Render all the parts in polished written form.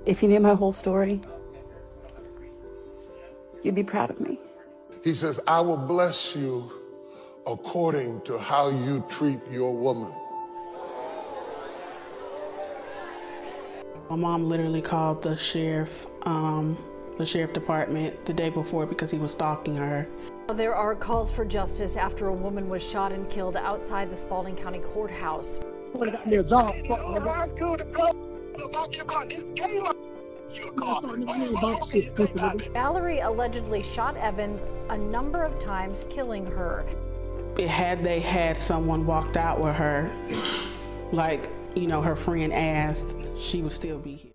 If you knew my whole story, you'd be proud of me. He says, I will bless you according to how you treat your woman. My mom literally called the sheriff department the day before because he was stalking her. There are calls for justice after a woman was shot and killed outside the Spalding County courthouse. Mallory allegedly shot Evans a number of times, killing her. Had they had someone walked out with her, like, her friend asked, she would still be here.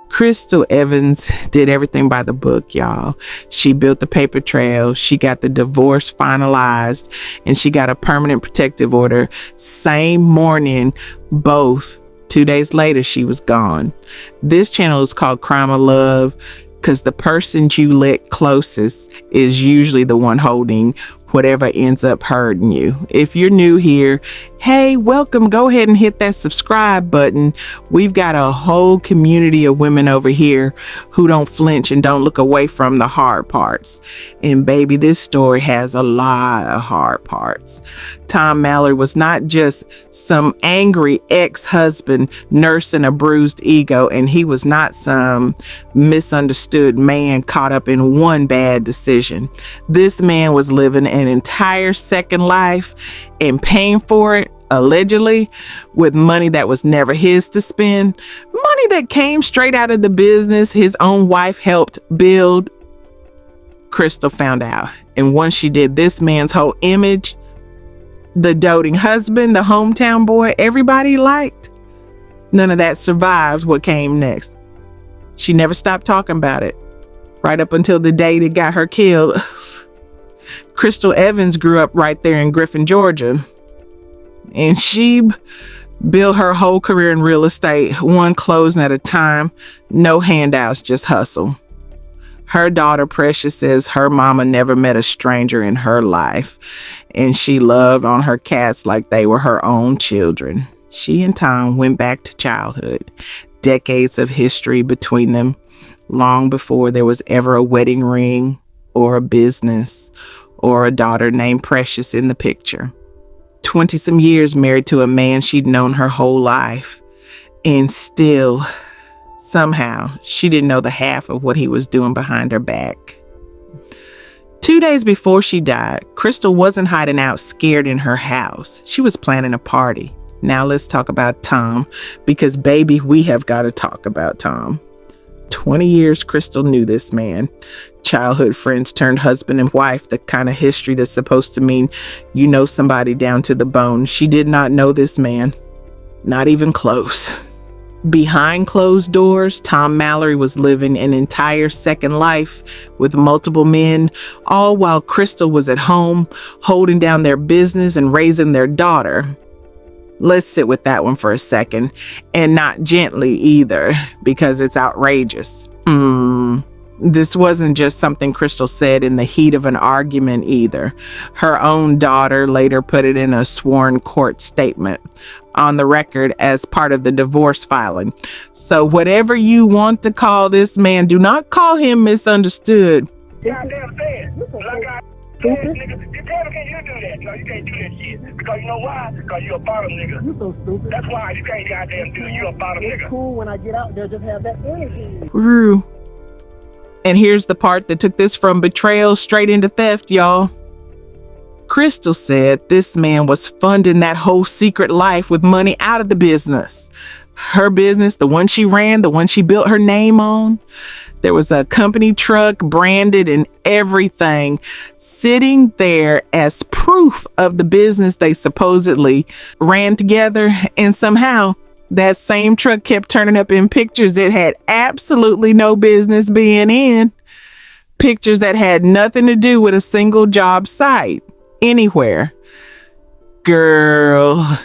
Krystal Evans did everything by the book, y'all. She built the paper trail. She got the divorce finalized, and she got a permanent protective order same morning. Both 2 days later, she was gone. This channel is called Crime of Love because the person you let closest is usually the one holding whatever ends up hurting you. If you're new here, hey, welcome. Go ahead and hit that subscribe button. We've got a whole community of women over here who don't flinch and don't look away from the hard parts. And baby, this story has a lot of hard parts. Tom Mallory was not just some angry ex-husband nursing a bruised ego, and he was not some misunderstood man caught up in one bad decision. This man was living an entire second life and paying for it, allegedly, with money that was never his to spend, money that came straight out of the business his own wife helped build. Krystal found out, and once she did, this man's whole image, the doting husband, the hometown boy everybody liked, none of that survived what came next. She never stopped talking about it, right up until the day that got her killed. Krystal Evans grew up right there in Griffin, Georgia, and she built her whole career in real estate, one closing at a time, no handouts, just hustle. Her daughter Precious says her mama never met a stranger in her life, and she loved on her cats like they were her own children. She and Tom went back to childhood, decades of history between them, long before there was ever a wedding ring or a business or a daughter named Precious in the picture. 20-some years married to a man she'd known her whole life, and still, somehow, she didn't know the half of what he was doing behind her back. 2 days before she died, Krystal wasn't hiding out scared in her house. She was planning a party. Now let's talk about Tom, because baby, we have got to talk about Tom. 20 years Krystal knew this man. Childhood friends turned husband and wife, the kind of history that's supposed to mean you know somebody down to the bone. She did not know this man, not even close. Behind closed doors, Tom Mallory was living an entire second life with multiple men, all while Krystal was at home holding down their business and raising their daughter. Let's sit with that one for a second, and not gently either, because it's outrageous. This wasn't just something Krystal said in the heat of an argument either. Her own daughter later put it in a sworn court statement on the record as part of the divorce filing. So whatever you want to call this man, do not call him misunderstood. Goddamn bad. Like I said, nigga, you tell me, can you do that? No, you can't do that shit. Because you know why? Because you a bottom nigga. You so stupid. That's why you can't goddamn do it. You a bottom nigga. It's cool when I get out there, just have that energy. Rue. And here's the part that took this from betrayal straight into theft, y'all. Krystal said this man was funding that whole secret life with money out of the business. Her business, the one she ran, the one she built her name on. There was a company truck branded and everything sitting there as proof of the business they supposedly ran together. And somehow that same truck kept turning up in pictures it had absolutely no business being in. Pictures that had nothing to do with a single job site anywhere. Girl.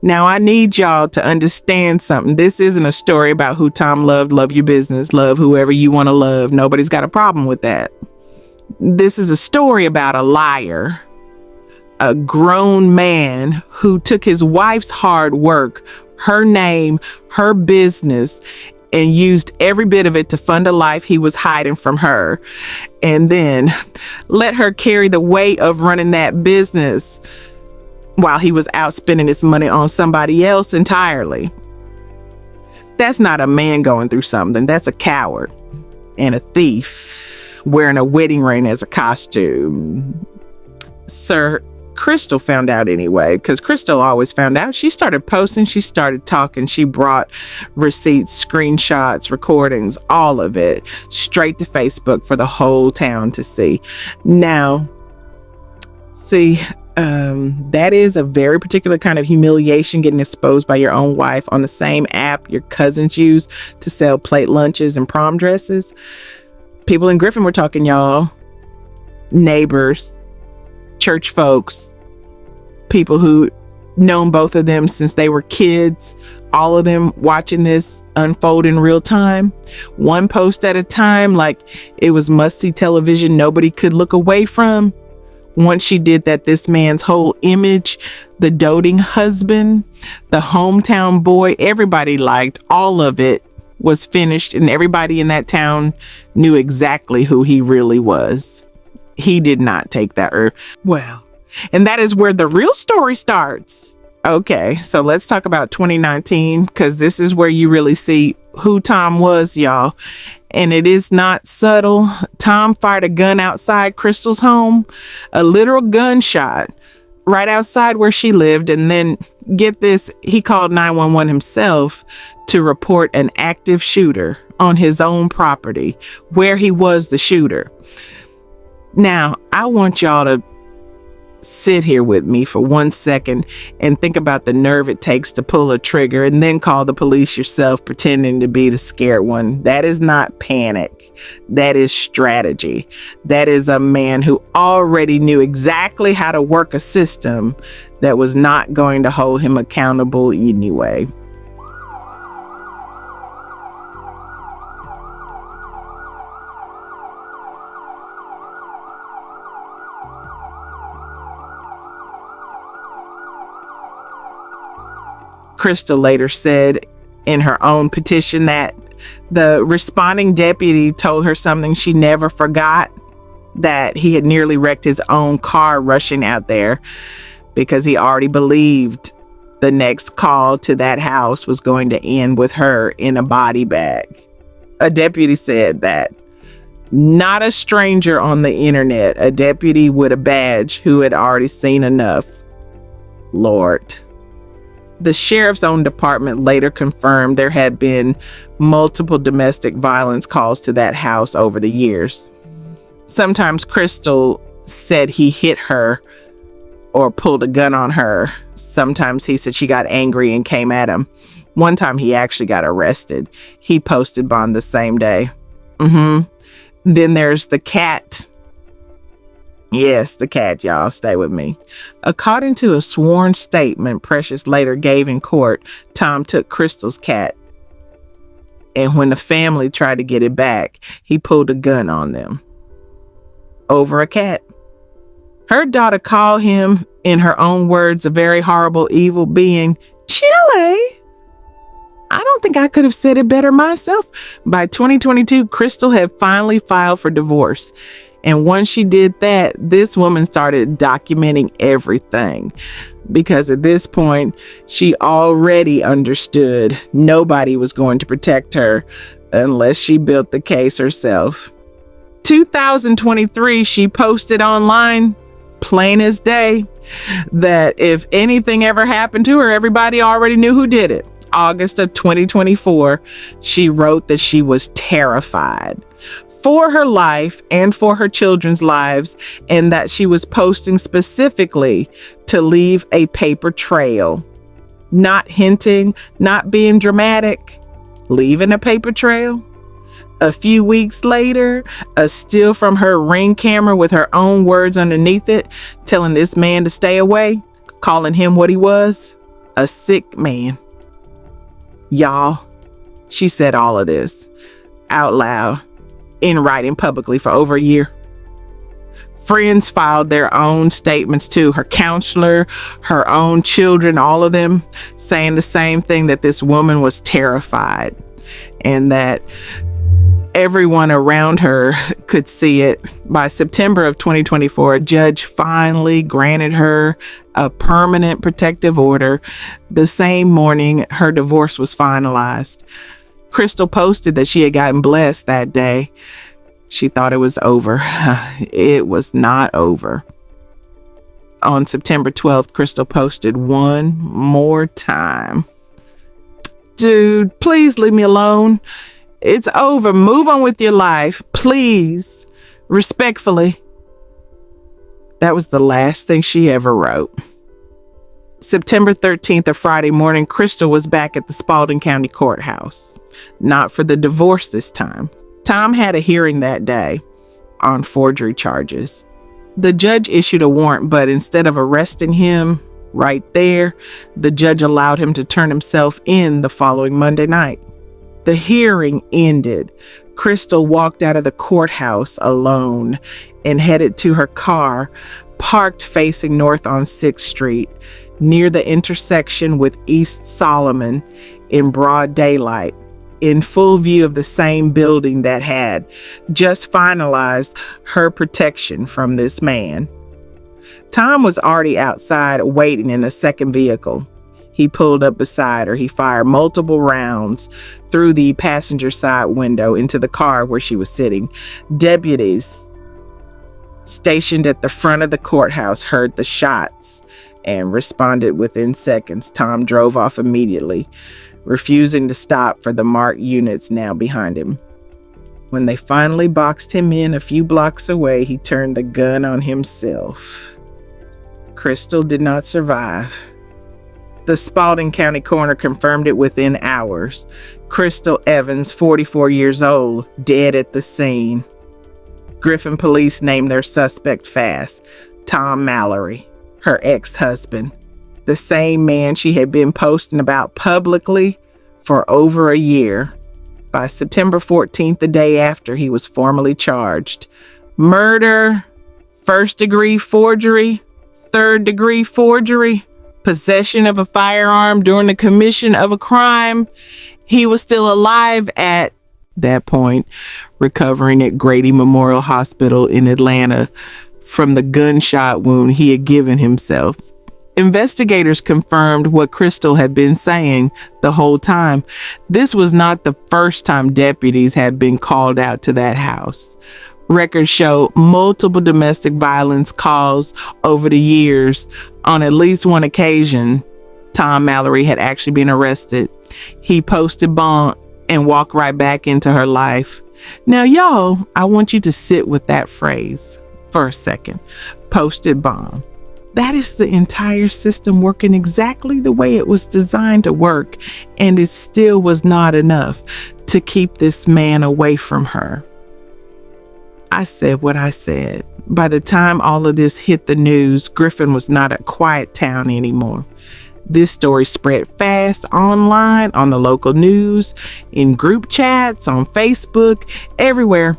Now I need y'all to understand something. This isn't a story about who Tom loved. Love your business. Love whoever you want to love. Nobody's got a problem with that. This is a story about a liar. A grown man who took his wife's hard work, her name, her business, and used every bit of it to fund a life he was hiding from her. And then let her carry the weight of running that business while he was out spending his money on somebody else entirely. That's not a man going through something. That's a coward and a thief wearing a wedding ring as a costume. Sir, Krystal found out anyway, because Krystal always found out. She started posting, she started talking, she brought receipts, screenshots, recordings, all of it straight to Facebook for the whole town to see. Now, see, that is a very particular kind of humiliation, getting exposed by your own wife on the same app your cousins use to sell plate lunches and prom dresses. People in Griffin were talking, y'all. Neighbors, church folks, people who known both of them since they were kids, all of them watching this unfold in real time, one post at a time, like it was must-see television nobody could look away from. Once she did that, this man's whole image, the doting husband, the hometown boy, everybody liked, all of it was finished, and everybody in that town knew exactly who he really was. He did not take that well. And that is where the real story starts. Okay, so let's talk about 2019, because this is where you really see who Tom was, y'all. And it is not subtle. Tom fired a gun outside Krystal's home, a literal gunshot right outside where she lived. And then get this, he called 911 himself to report an active shooter on his own property where he was the shooter. Now, I want y'all to sit here with me for 1 second and think about the nerve it takes to pull a trigger and then call the police yourself, pretending to be the scared one. That is not panic. That is strategy. That is a man who already knew exactly how to work a system that was not going to hold him accountable anyway. Krystal later said in her own petition that the responding deputy told her something she never forgot, that he had nearly wrecked his own car rushing out there because he already believed the next call to that house was going to end with her in a body bag. A deputy said that. Not a stranger on the internet, a deputy with a badge who had already seen enough. Lord. The sheriff's own department later confirmed there had been multiple domestic violence calls to that house over the years. Sometimes Krystal said he hit her or pulled a gun on her. Sometimes he said she got angry and came at him. One time he actually got arrested. He posted bond the same day. Then there's the cat. Yes, the cat, y'all. Stay with me. According to a sworn statement Precious later gave in court, Tom took Krystal's cat. And when the family tried to get it back, he pulled a gun on them. Over a cat. Her daughter called him, in her own words, a very horrible, evil being. Chile! I don't think I could have said it better myself. By 2022, Krystal had finally filed for divorce. And once she did that, this woman started documenting everything. Because at this point, she already understood nobody was going to protect her unless she built the case herself. 2023, she posted online, plain as day, that if anything ever happened to her, everybody already knew who did it. August of 2024, she wrote that she was terrified for her life and for her children's lives, and that she was posting specifically to leave a paper trail. Not hinting, not being dramatic, leaving a paper trail. A few weeks later, a still from her Ring camera with her own words underneath it, telling this man to stay away, calling him what he was, a sick man. Y'all, she said all of this out loud, in writing publicly for over a year. Friends filed their own statements too. Her counselor, her own children, all of them saying the same thing, that this woman was terrified and that everyone around her could see it. By September of 2024, a judge finally granted her a permanent protective order. The same morning, her divorce was finalized. Krystal posted that she had gotten blessed that day. She thought it was over. It was not over. On September 12th, Krystal posted one more time. Dude, please leave me alone. It's over. Move on with your life. Please. Respectfully. That was the last thing she ever wrote. September 13th, a Friday morning, Krystal was back at the Spalding County Courthouse. Not for the divorce this time. Tom had a hearing that day on forgery charges. The judge issued a warrant, but instead of arresting him right there, the judge allowed him to turn himself in the following Monday night. The hearing ended. Krystal walked out of the courthouse alone and headed to her car, parked facing north on 6th Street, near the intersection with East Solomon, in broad daylight, in full view of the same building that had just finalized her protection from this man. Tom was already outside waiting in a second vehicle. He pulled up beside her. He fired multiple rounds through the passenger side window into the car where she was sitting. Deputies stationed at the front of the courthouse heard the shots and responded within seconds. Tom drove off immediately, refusing to stop for the marked units now behind him. When they finally boxed him in a few blocks away, he turned the gun on himself. Krystal did not survive. The Spalding County coroner confirmed it within hours. Krystal Evans, 44 years old, dead at the scene. Griffin police named their suspect fast, Tom Mallory, her ex-husband, the same man she had been posting about publicly for over a year. By September 14th, the day after, he was formally charged. Murder, first-degree forgery, third-degree forgery, possession of a firearm during the commission of a crime. He was still alive at that point, recovering at Grady Memorial Hospital in Atlanta from the gunshot wound he had given himself. Investigators confirmed what Krystal had been saying the whole time. This was not the first time deputies had been called out to that house. Records show multiple domestic violence calls over the years. On at least one occasion, Tom Mallory had actually been arrested. He posted bond and walked right back into her life. Now, y'all, I want you to sit with that phrase for a second. Posted bond. That is the entire system working exactly the way it was designed to work, and it still was not enough to keep this man away from her. I said what I said. By the time all of this hit the news, Griffin was not a quiet town anymore. This story spread fast online, on the local news, in group chats, on Facebook, everywhere.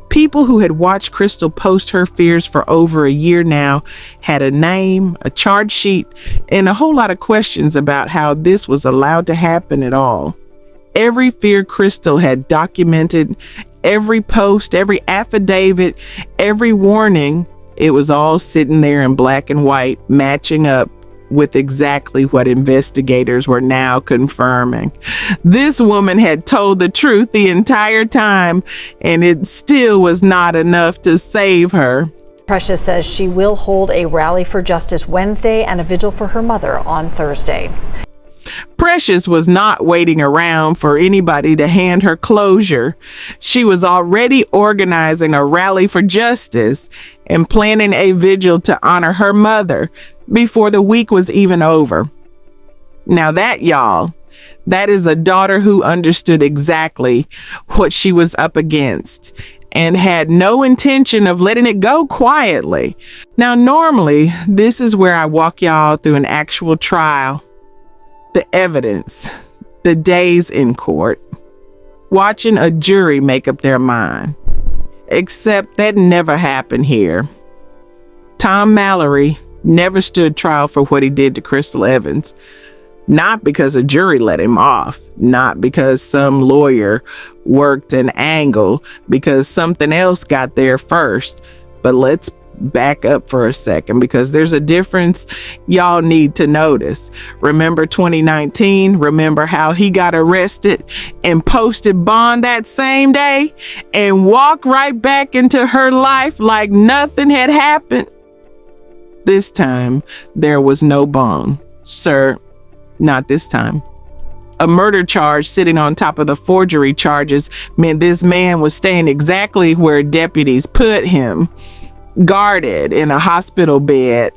People who had watched Krystal post her fears for over a year now had a name, a charge sheet, and a whole lot of questions about how this was allowed to happen at all. Every fear Krystal had documented, every post, every affidavit, every warning, it was all sitting there in black and white, matching up with exactly what investigators were now confirming. This woman had told the truth the entire time, and it still was not enough to save her. Precious says she will hold a rally for justice Wednesday and a vigil for her mother on Thursday. Precious was not waiting around for anybody to hand her closure. She was already organizing a rally for justice and planning a vigil to honor her mother before the week was even over. Now that, y'all, that is a daughter who understood exactly what she was up against and had no intention of letting it go quietly. Now, normally, this is where I walk y'all through an actual trial. The evidence, the days in court, watching a jury make up their mind. Except that never happened here. Tom Mallory never stood trial for what he did to Krystal Evans. Not because a jury let him off, not because some lawyer worked an angle, because something else got there first. But let's back up for a second, because there's a difference y'all need to notice. Remember 2019? Remember how he got arrested and posted bond that same day and walked right back into her life like nothing had happened? This time, there was no bond. Sir, not this time. A murder charge sitting on top of the forgery charges meant this man was staying exactly where deputies put him, guarded in a hospital bed,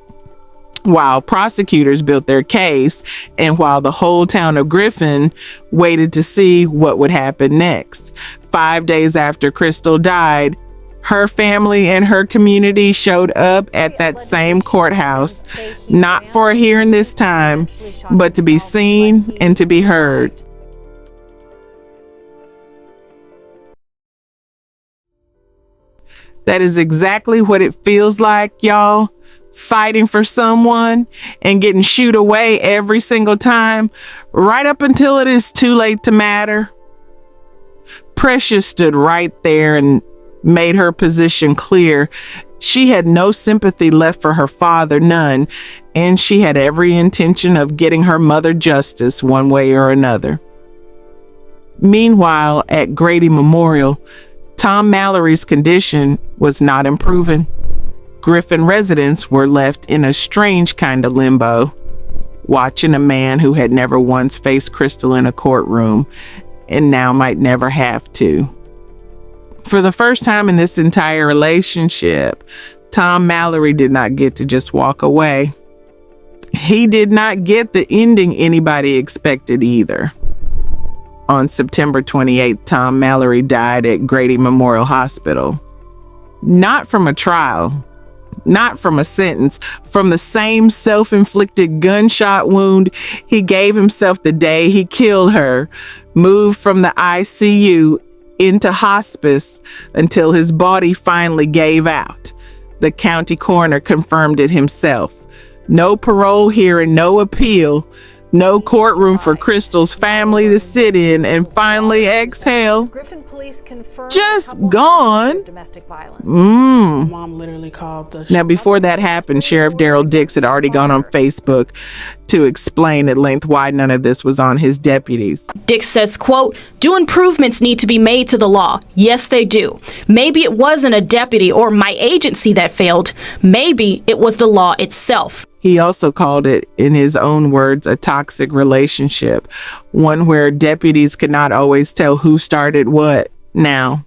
while prosecutors built their case and while the whole town of Griffin waited to see what would happen next. 5 days after Krystal died, her family and her community showed up at that same courthouse, not for a hearing this time, but to be seen and to be heard. That is exactly what it feels like, y'all. Fighting for someone and getting shooed away every single time, right up until it is too late to matter. Precious stood right there and made her position clear. She had no sympathy left for her father, none, and she had every intention of getting her mother justice one way or another. Meanwhile, at Grady Memorial, Tom Mallory's condition was not improving. Griffin residents were left in a strange kind of limbo, watching a man who had never once faced Krystal in a courtroom and now might never have to. For the first time in this entire relationship, Tom Mallory did not get to just walk away. He did not get the ending anybody expected either. On September 28th, Tom Mallory died at Grady Memorial Hospital. Not from a trial, not from a sentence, from the same self-inflicted gunshot wound he gave himself the day he killed her, moved from the ICU into hospice until his body finally gave out. The county coroner confirmed it himself. No parole hearing, no appeal, no courtroom for Krystal's family to sit in and finally exhale. Griffin police confirmed Just gone. Domestic violence. Mom literally called the Now, before that happened, Sheriff Daryl Dix had already gone on Facebook to explain at length why none of this was on his deputies. Dix says, quote, "Do improvements need to be made to the law? Yes, they do. Maybe it wasn't a deputy or my agency that failed. Maybe it was the law itself." He also called it, in his own words, a toxic relationship, one where deputies could not always tell who started what. Now,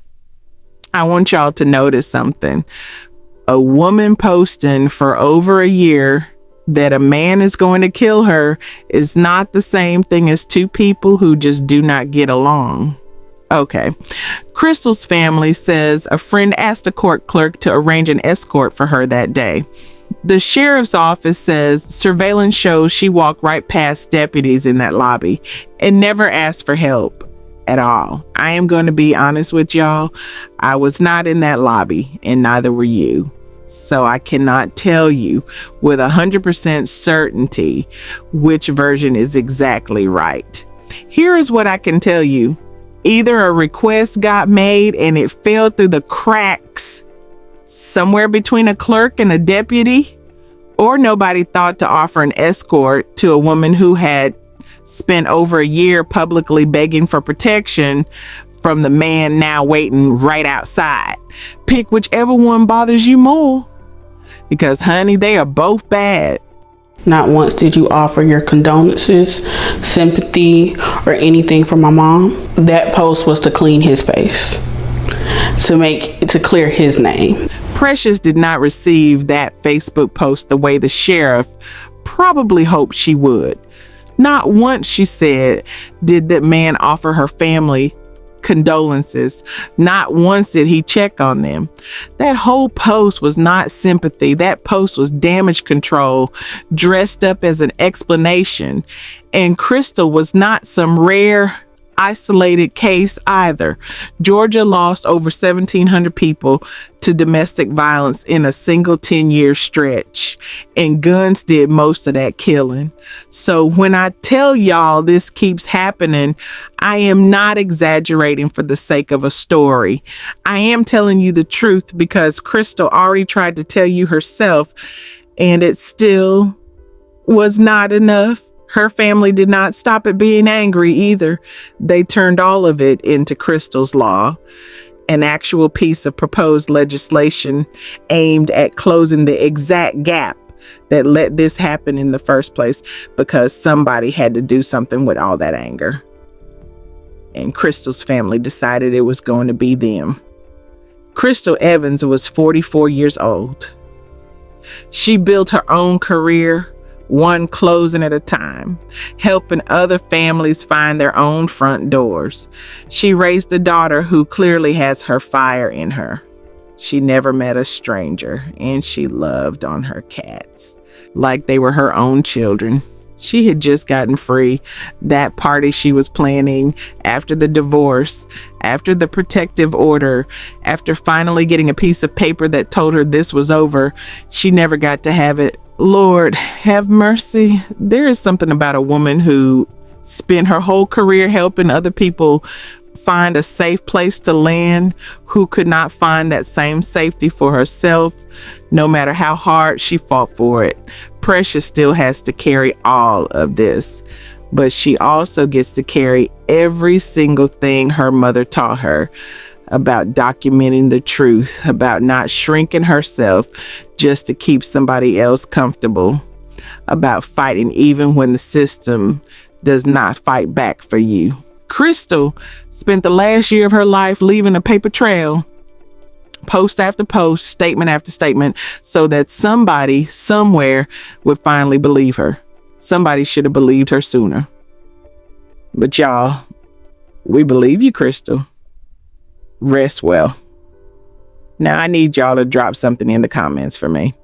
I want y'all to notice something. A woman posting for over a year that a man is going to kill her is not the same thing as two people who just do not get along. Okay. Krystal's family says a friend asked a court clerk to arrange an escort for her that day. The sheriff's office says surveillance shows she walked right past deputies in that lobby and never asked for help at all. I am going to be honest with y'all. I was not in that lobby and neither were you. So I cannot tell you with 100% certainty which version is exactly right. Here is what I can tell you. Either a request got made and it fell through the cracks somewhere between a clerk and a deputy, or nobody thought to offer an escort to a woman who had spent over a year publicly begging for protection from the man now waiting right outside. Pick whichever one bothers you more, because honey, they are both bad. Not once did you offer your condolences, sympathy, or anything for my mom. That post was to clean his face, to clear his name. Precious did not receive that Facebook post the way the sheriff probably hoped she would. Not once, she said, did that man offer her family condolences. Not once did he check on them. That whole post was not sympathy. That post was damage control dressed up as an explanation. And Krystal was not some rare isolated case either. Georgia lost over 1,700 people to domestic violence in a single 10-year stretch, and guns did most of that killing. So when I tell y'all this keeps happening, I am not exaggerating for the sake of a story. I am telling you the truth because Krystal already tried to tell you herself, and it still was not enough. Her family did not stop at being angry either. They turned all of it into Krystal's Law, an actual piece of proposed legislation aimed at closing the exact gap that let this happen in the first place, because somebody had to do something with all that anger. And Krystal's family decided it was going to be them. Krystal Evans was 44 years old. She built her own career, one closing at a time, helping other families find their own front doors. She raised a daughter who clearly has her fire in her. She never met a stranger, and she loved on her cats like they were her own children. She had just gotten free. That party she was planning after the divorce, after the protective order, after finally getting a piece of paper that told her this was over, she never got to have it. Lord, have mercy. There is something about a woman who spent her whole career helping other people find a safe place to land, who could not find that same safety for herself, no matter how hard she fought for it. Precious still has to carry all of this, but she also gets to carry every single thing her mother taught her about documenting the truth, about not shrinking herself just to keep somebody else comfortable, about fighting even when the system does not fight back for you. Krystal spent the last year of her life leaving a paper trail, post after post, statement after statement, so that somebody somewhere would finally believe her. Somebody should have believed her sooner. But y'all, we believe you, Krystal. Rest well. Now I need y'all to drop something in the comments for me.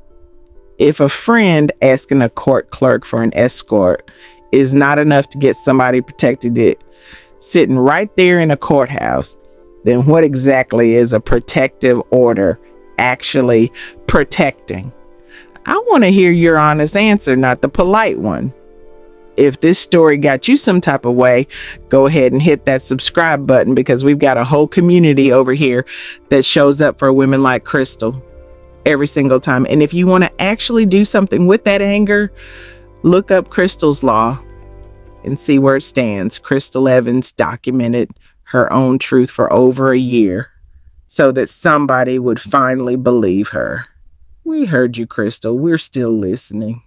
If a friend asking a court clerk for an escort is not enough to get somebody protected it sitting right there in a courthouse, then what exactly is a protective order actually protecting? I want to hear your honest answer, not the polite one. If this story got you some type of way, go ahead and hit that subscribe button, because we've got a whole community over here that shows up for women like Krystal every single time. And if you want to actually do something with that anger, look up Krystal's Law and see where it stands. Krystal Evans documented her own truth for over a year so that somebody would finally believe her. We heard you, Krystal. We're still listening.